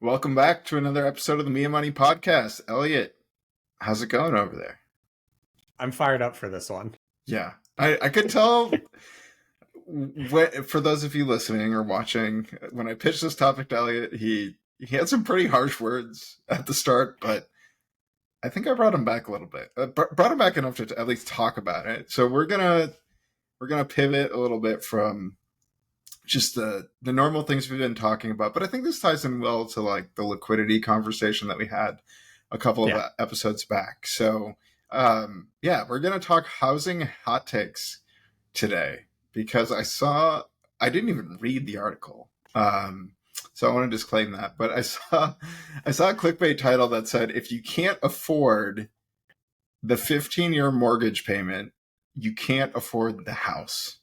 Welcome back to another episode of the Me and Money podcast. Elliott, how's it going over there? I'm fired up for this one. Yeah, I could tell for those of you listening or watching, when I pitched this topic to Elliott, he had some pretty harsh words at the start, but I think I brought him back a little bit. Brought him back enough to at least talk about it. So we're gonna pivot a little bit from just the normal things we've been talking about, but I think this ties in well to like the liquidity conversation that we had a couple of episodes back. So we're gonna talk housing hot takes today because I didn't even read the article, so I want to disclaim that, but I saw a clickbait title that said, if you can't afford the 15-year mortgage payment, you can't afford the house.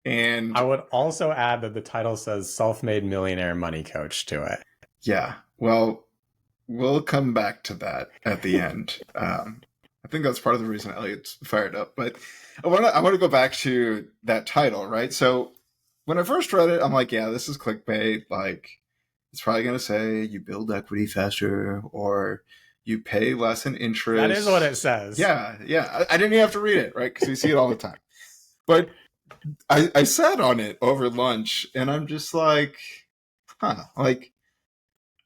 And I would also add that the title says self-made millionaire money coach to it. Yeah, well, we'll come back to that at the end. I think that's part of the reason Elliott's fired up. But I want to go back to that title, right? So when I first read it, I'm like, yeah, this is clickbait. Like, it's probably going to say you build equity faster or you pay less in interest. That is what it says. Yeah. I didn't even have to read it, right? Because we see it all the time. But I sat on it over lunch, and I'm just like, like,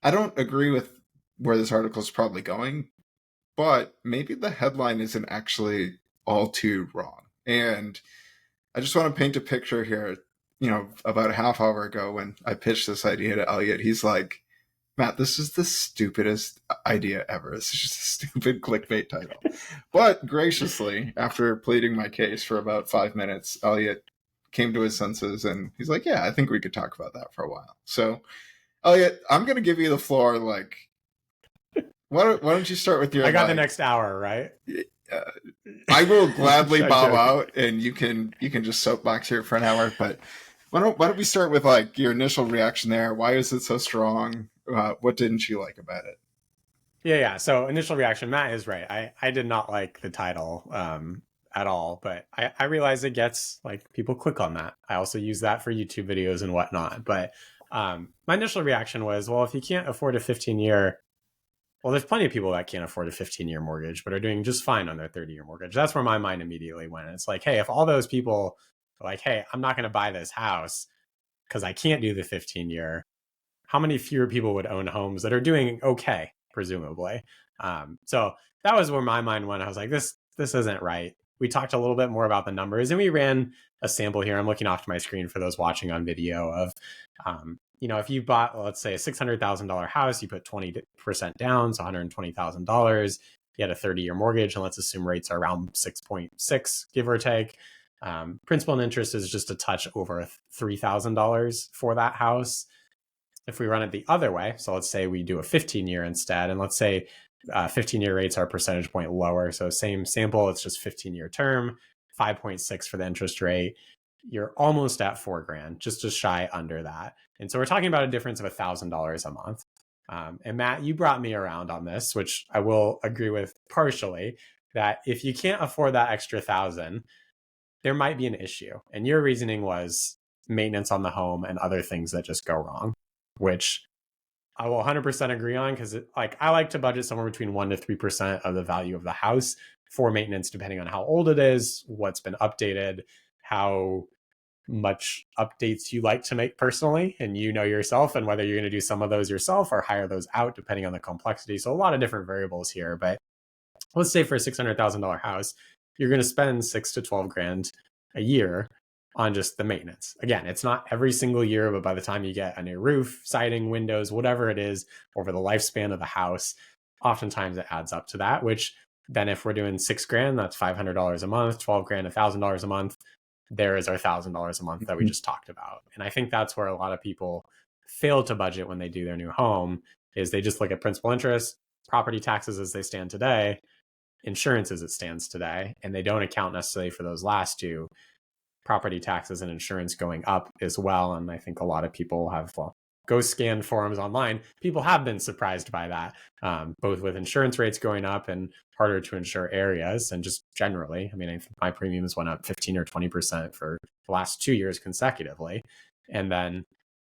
I don't agree with where this article is probably going, but maybe the headline isn't actually all too wrong. And I just want to paint a picture here. About a half hour ago when I pitched this idea to Elliott, he's like, Matt, this is the stupidest idea ever. This is just a stupid clickbait title. But graciously, after pleading my case for about 5 minutes, Elliott came to his senses and he's like, yeah, I think we could talk about that for a while. So, Elliott, I'm going to give you the floor. Like, why don't you start with your... I got the next hour, right? I will gladly bow out and you can just soapbox here for an hour. But why don't we start with like your initial reaction there? Why is it so strong? What didn't you like about it? Yeah. So initial reaction, Matt is right. I did not like the title at all, but I realize it gets like people click on that. I also use that for YouTube videos and whatnot. But my initial reaction was, well, if you can't afford a 15-year, well, there's plenty of people that can't afford a 15-year mortgage, but are doing just fine on their 30-year mortgage. That's where my mind immediately went. It's like, hey, if all those people are like, hey, I'm not going to buy this house because I can't do the 15-year, how many fewer people would own homes that are doing okay, presumably? So that was where my mind went. I was like, this isn't right. We talked a little bit more about the numbers and we ran a sample here. I'm looking off to my screen for those watching on video of, if you bought, let's say, a $600,000 house, you put 20% down, so $120,000. You had a 30-year mortgage, and let's assume rates are around 6.6, give or take. Principal and interest is just a touch over $3,000 for that house. If we run it the other way, so let's say we do a 15-year instead, and let's say 15-year rates are a percentage point lower. So same sample, it's just 15-year term, 5.6 for the interest rate. You're almost at $4,000, just shy under that. And so we're talking about a difference of $1,000 a month. And Matt, you brought me around on this, which I will agree with partially, that if you can't afford that extra $1,000, there might be an issue. And your reasoning was maintenance on the home and other things that just go wrong, which I will 100% agree on, because I like to budget somewhere between 1% to 3% of the value of the house for maintenance, depending on how old it is, what's been updated, how much updates you like to make personally, and yourself, and whether you're going to do some of those yourself or hire those out depending on the complexity. So a lot of different variables here, but let's say for a $600,000 house, you're going to spend $6,000 to $12,000 a year on just the maintenance. Again, it's not every single year, but by the time you get a new roof, siding, windows, whatever it is over the lifespan of the house, oftentimes it adds up to that, which then if we're doing $6,000, that's $500 a month, $12,000, $1,000 a month. There is our $1,000 a month that we just talked about. And I think that's where a lot of people fail to budget when they do their new home, is they just look at principal interest, property taxes as they stand today, insurance as it stands today, and they don't account necessarily for those last two, property taxes and insurance going up as well. And I think a lot of people have, go scan forums online. People have been surprised by that, both with insurance rates going up and harder to insure areas. And just generally, I think my premiums went up 15 or 20% for the last 2 years consecutively. And then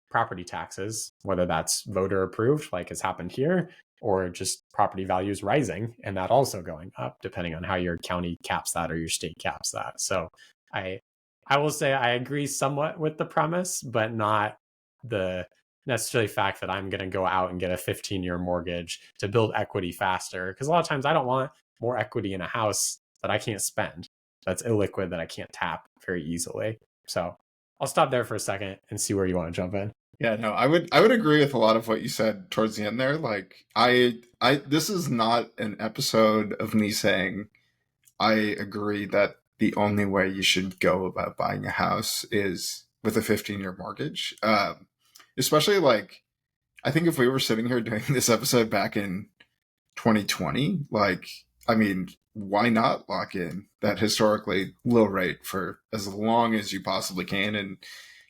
property taxes, whether that's voter approved, like has happened here, or just property values rising and that also going up, depending on how your county caps that or your state caps that. So I I will say I agree somewhat with the premise, but not the necessarily fact that I'm going to go out and get a 15-year mortgage to build equity faster. Because a lot of times I don't want more equity in a house that I can't spend, that's illiquid, that I can't tap very easily. So I'll stop there for a second and see where you want to jump in. Yeah, no, I would agree with a lot of what you said towards the end there. Like I this is not an episode of me saying I agree that the only way you should go about buying a house is with a 15-year mortgage. Especially like I think if we were sitting here doing this episode back in 2020, like I mean, why not lock in that historically low rate for as long as you possibly can and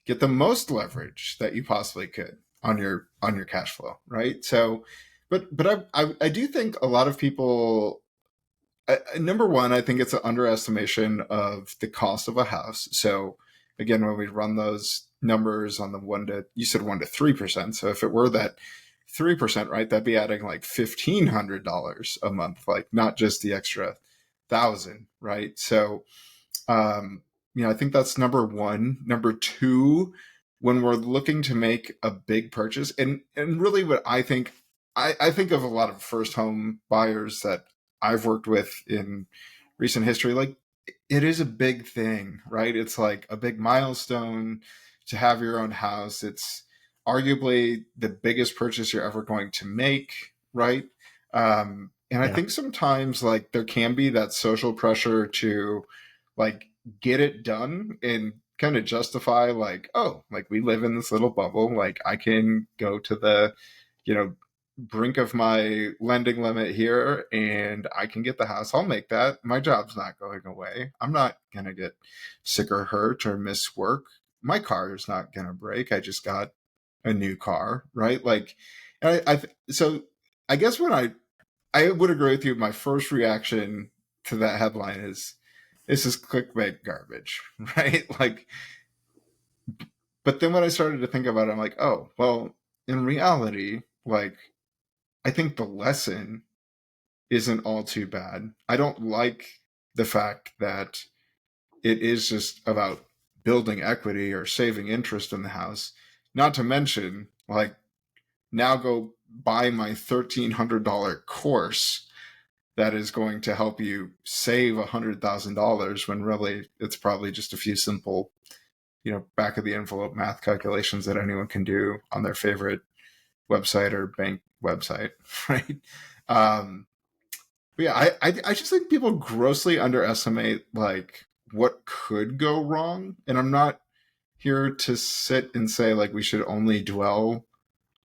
get the most leverage that you possibly could on your cash flow, right? So, but I do think a lot of people. Number one, I think it's an underestimation of the cost of a house. So, again, when we run those numbers on the you said 1 to 3%. So, if it were that 3%, right, that'd be adding like $1,500 a month, like not just the extra 1,000, right? So, I think that's number one. Number two, when we're looking to make a big purchase, and really what I think of a lot of first home buyers that I've worked with in recent history, like it is a big thing, right? It's like a big milestone to have your own house. It's arguably the biggest purchase you're ever going to make, right? And I think sometimes like there can be that social pressure to like get it done and kind of justify like, oh, like we live in this little bubble. Like I can go to the, brink of my lending limit here and I can get the house. I'll make that. My job's not going away. I'm not going to get sick or hurt or miss work. My car is not going to break. I just got a new car, right? Like, so I guess when I would agree with you. My first reaction to that headline is, this is clickbait garbage, right? Like, but then when I started to think about it, I'm like, oh, well, in reality, like, I think the lesson isn't all too bad. I don't like the fact that it is just about building equity or saving interest in the house. Not to mention, like, now go buy my $1,300 course that is going to help you save $100,000 when really it's probably just a few simple, back of the envelope math calculations that anyone can do on their favorite website or bank website, right? But yeah, I just think people grossly underestimate like what could go wrong. And I'm not here to sit and say like we should only dwell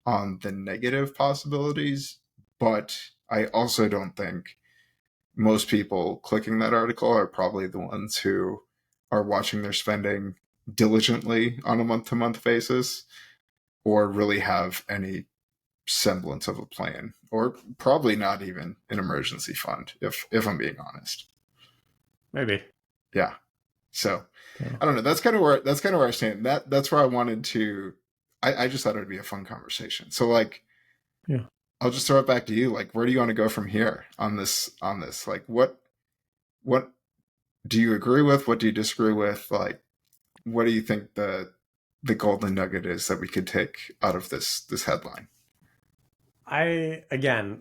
on the negative possibilities, but I also don't think most people clicking that article are probably the ones who are watching their spending diligently on a month-to-month basis or really have any semblance of a plan, or probably not even an emergency fund, if I'm being honest. Maybe. Yeah. So I don't know. That's kind of where I stand. That's where I wanted to. I just thought it would be a fun conversation. So like, yeah, I'll just throw it back to you. Like, where do you want to go from here on this? Like, what do you agree with? What do you disagree with? Like, what do you think the golden nugget is that we could take out of this headline? I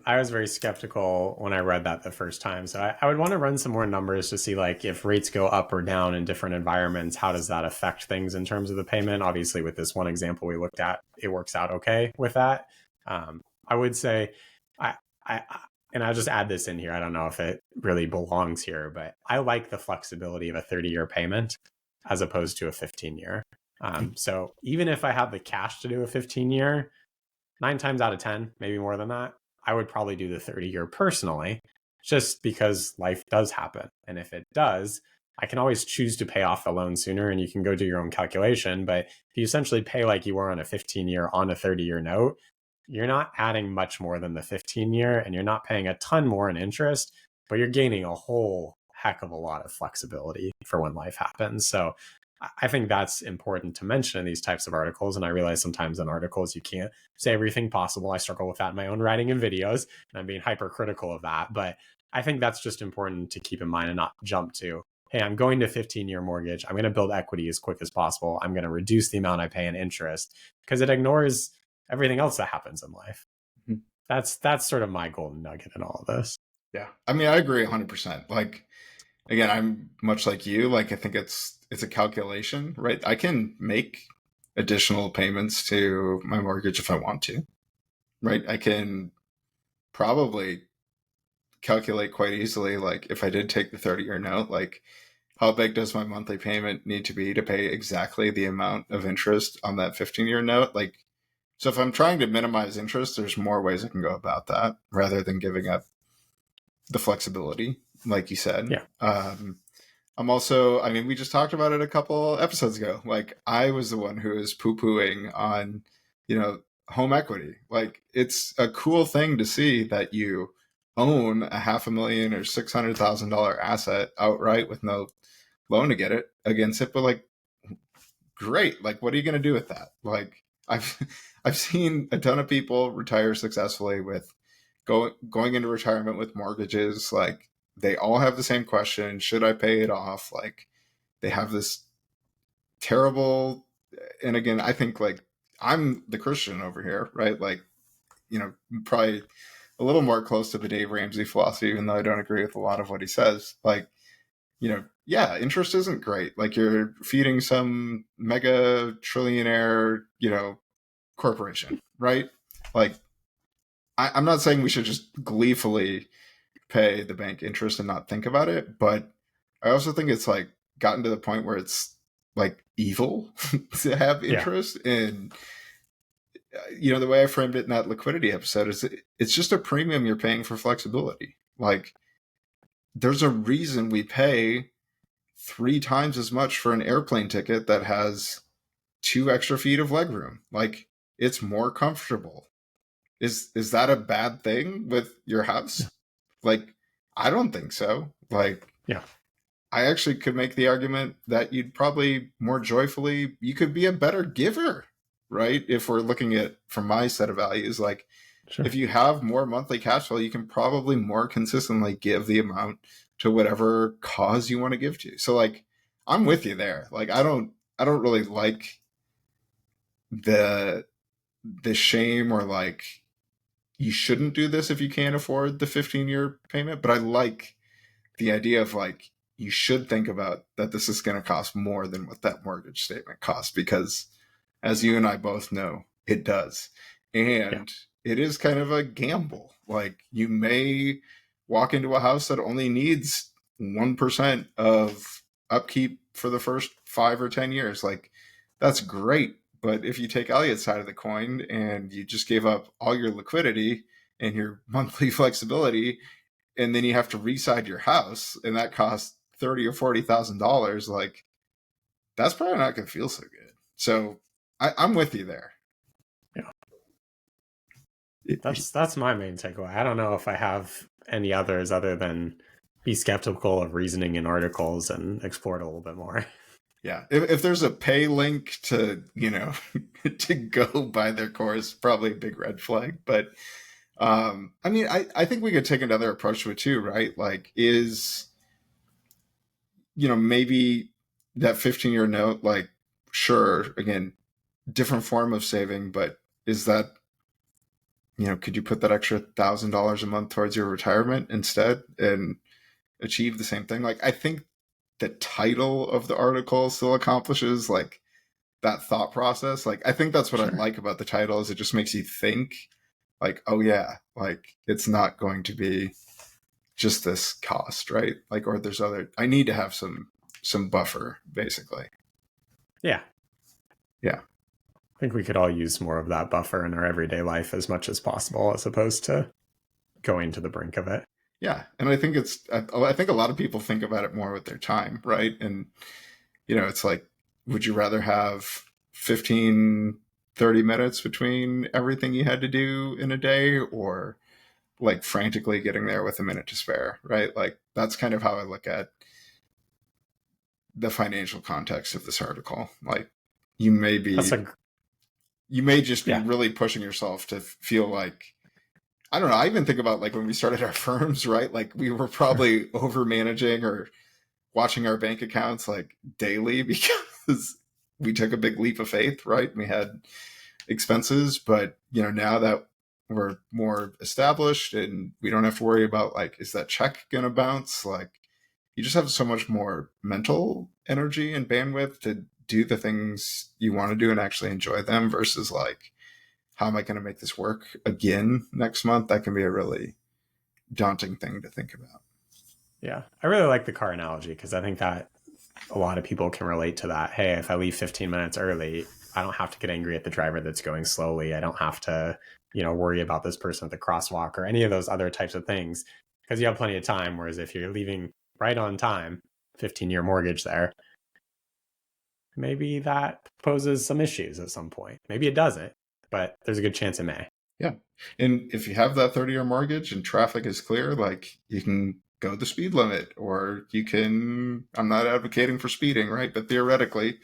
was very skeptical when I read that the first time. So I would want to run some more numbers to see like if rates go up or down in different environments, how does that affect things in terms of the payment? Obviously, with this one example we looked at, it works out okay with that. I would say, and I'll just add this in here. I don't know if it really belongs here, but I like the flexibility of a 30-year payment as opposed to a 15-year. So even if I have the cash to do a 15-year, 9 times out of 10, maybe more than that, I would probably do the 30-year personally, just because life does happen. And if it does, I can always choose to pay off the loan sooner and you can go do your own calculation. But if you essentially pay like you were on a 15-year on a 30-year note, you're not adding much more than the 15-year and you're not paying a ton more in interest, but you're gaining a whole heck of a lot of flexibility for when life happens. So I think that's important to mention in these types of articles. And I realize sometimes in articles you can't say everything possible. I struggle with that in my own writing and videos, and I'm being hypercritical of that. But I think that's just important to keep in mind and not jump to, hey, I'm going to 15-year mortgage. I'm going to build equity as quick as possible. I'm going to reduce the amount I pay in interest, because it ignores everything else that happens in life. Mhm. That's sort of my golden nugget in all of this. Yeah. I mean, I agree 100%. Like, again, I'm much like you. Like, I think it's a calculation, right? I can make additional payments to my mortgage if I want to, right? I can probably calculate quite easily, like, if I did take the 30-year note, like, how big does my monthly payment need to be to pay exactly the amount of interest on that 15-year note? Like, so if I'm trying to minimize interest, there's more ways I can go about that rather than giving up the flexibility, like you said. Yeah. I'm also, I mean, we just talked about it a couple episodes ago. Like, I was the one who was poo-pooing on, home equity. Like, it's a cool thing to see that you own a $500,000 or $600,000 asset outright with no loan to get it against it. But like, great. Like, what are you going to do with that? Like, I've I've seen a ton of people retire successfully with going into retirement with mortgages. Like, they all have the same question: should I pay it off? Like, they have this terrible. And again, I think, like, I'm the Christian over here, right? Like, probably a little more close to the Dave Ramsey philosophy, even though I don't agree with a lot of what he says. Like, yeah, interest isn't great. Like, you're feeding some mega trillionaire, corporation, right? Like, I'm not saying we should just gleefully pay the bank interest and not think about it, but I also think it's like gotten to the point where it's like evil to have Yeah. interest. And the way I framed it in that liquidity episode is it's just a premium you're paying for flexibility. Like, there's a reason we pay 3 times as much for an airplane ticket that has 2 extra feet of legroom. Like, it's more comfortable. Is that a bad thing with your house? Like, I don't think so. Like, Yeah. I actually could make the argument that you'd probably more joyfully, you could be a better giver, right? If we're looking at from my set of values, like, Sure. if you have more monthly cash flow, you can probably more consistently give the amount to whatever cause you want to give to. So, like, I'm with you there. Like, I don't really like the shame, or like, you shouldn't do this if you can't afford the 15-year payment, but I like the idea of, like, you should think about that this is going to cost more than what that mortgage statement costs, because as you and I both know, it does. And it is kind of a gamble. Like, you may walk into a house that only needs 1% of upkeep for the first 5 or 10 years. Like, that's great. But if you take Elliott's side of the coin and you just gave up all your liquidity and your monthly flexibility, and then you have to reside your house, and that costs $30,000 or $40,000, like, that's probably not going to feel so good. So I'm with you there. Yeah. That's my main takeaway. I don't know if I have any others other than be skeptical of reasoning in articles and explore it a little bit more. Yeah. If there's a pay link to, to go buy their course, probably a big red flag. But I mean, I think we could take another approach to it too, right? Like, maybe that 15-year note, like, sure, again, different form of saving, but is that, could you put that extra $1,000 a month towards your retirement instead and achieve the same thing? Like, I think the title of the article still accomplishes, like, that thought process. Like, I think that's what I like about the title, is it just makes you think, like, oh yeah, like, it's not going to be just this cost, right? Like, or there's I need to have some buffer, basically. Yeah. Yeah. I think we could all use more of that buffer in our everyday life as much as possible, as opposed to going to the brink of it. Yeah. And I think I think a lot of people think about it more with their time, right? And, it's like, would you rather have 15, 30 minutes between everything you had to do in a day, or like frantically getting there with a minute to spare, right? Like, that's kind of how I look at the financial context of this article. Like, you may just be Yeah. really pushing yourself to feel like, I don't know. I even think about like when we started our firms, right? Like we were probably over managing or watching our bank accounts like daily because we took a big leap of faith, right? We had expenses, but now that we're more established and we don't have to worry about like, is that check gonna bounce? Like, you just have so much more mental energy and bandwidth to do the things you want to do and actually enjoy them versus like, how am I going to make this work again next month? That can be a really daunting thing to think about. Yeah. I really like the car analogy because I think that a lot of people can relate to that. Hey, if I leave 15 minutes early, I don't have to get angry at the driver that's going slowly. I don't have to, worry about this person at the crosswalk or any of those other types of things because you have plenty of time. Whereas if you're leaving right on time, 15-year mortgage there, maybe that poses some issues at some point. Maybe it doesn't, but there's a good chance it may. Yeah. And if you have that 30-year mortgage and traffic is clear, like you can go the speed limit, or you can, I'm not advocating for speeding, right? But theoretically,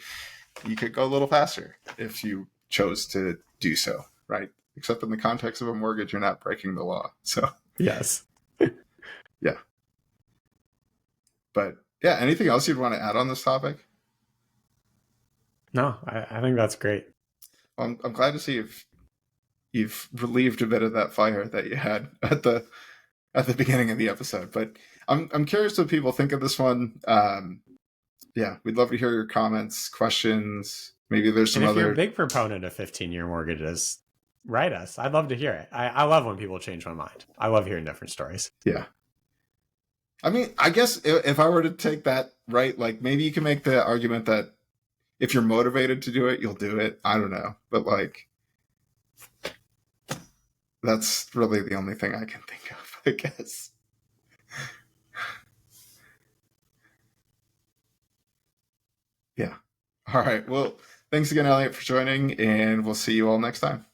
you could go a little faster if you chose to do so, right? Except in the context of a mortgage, you're not breaking the law. So, yes. Yeah. But yeah, anything else you'd want to add on this topic? No, I think that's great. Well, I'm glad to see you've relieved a bit of that fire that you had at the beginning of the episode. But I'm curious what people think of this one. Yeah, we'd love to hear your comments, questions. Maybe there's some and if other. You're a big proponent of 15-year mortgages, write us. I'd love to hear it. I love when people change my mind. I love hearing different stories. Yeah. I mean, I guess if I were to take that, right, like maybe you can make the argument that if you're motivated to do it, you'll do it. I don't know. But like, that's really the only thing I can think of, I guess. Yeah. All right. Well, thanks again, Elliott, for joining, and we'll see you all next time.